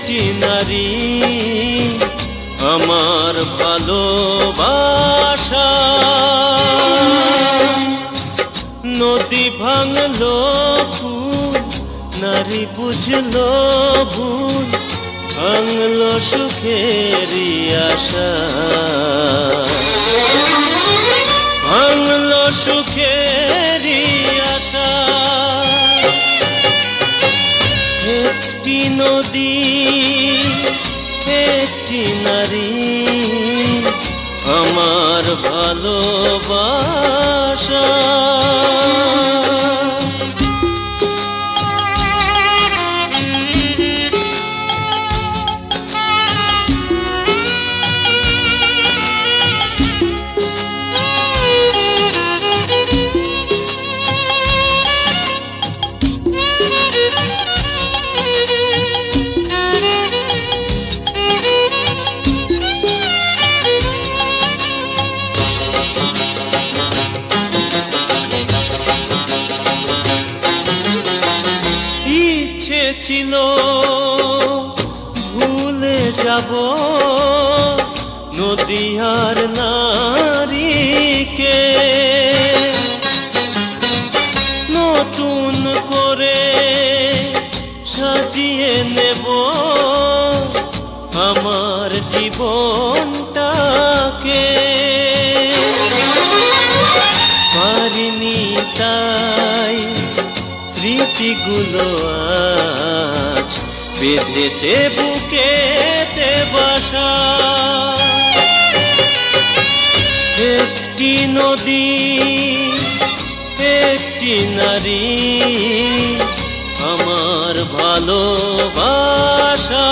একটি নারী আমার ভালোবাসা। নদী ভাঙলো ফুল, নারী বুঝলো ভুল, ভাঙলো সুখেরই আশা, ভাঙলো সুখেরই আশা। একটি নদী, একটি নারী আমার ভালোবাসা। ছিল ভুলে যাব নদী আর নারীকে, নতুন করে সাজিয়ে নেব আমার জীবনটাকে। পারিনি তাই স্মৃতিগুলো আজ বেঁধেছে বুকেতে বাসা। একটি নদী, একটি নারী আমার ভালোবাসা।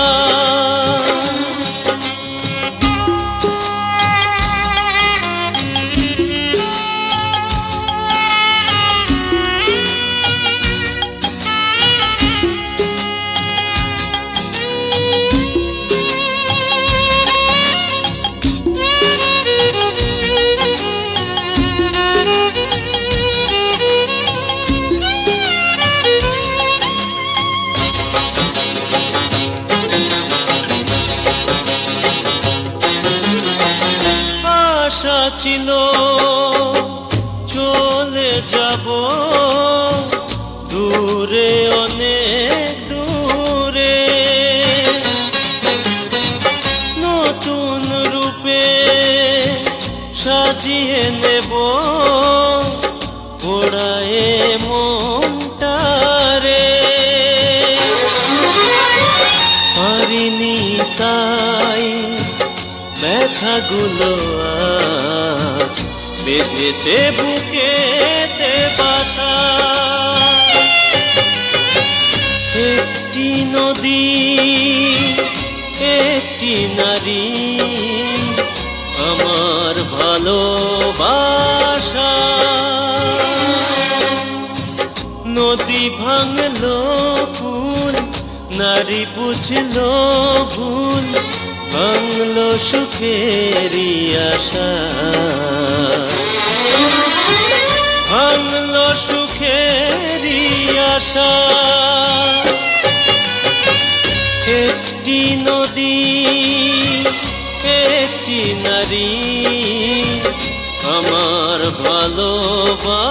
আশা ছিল চলে যাব দূরে, অনেক দূরে, নতুন রূপে সাজিয়ে নেব ওড়ায়ে মনটারে। পারিনি তাই ব্যথাগুলো আজ বেঁধেছে বুকেতে বাসা। একটি নদী, একটি নারী আমার ভালোবাসা। নদী ভাঙলো ফুল, নারী বুঝলো ভুল, ভাঙলো সুখেরই আশা, ভাঙলো সুখেরই আশা। একটি নদী, একটি নারী আমার ভালোবাসা।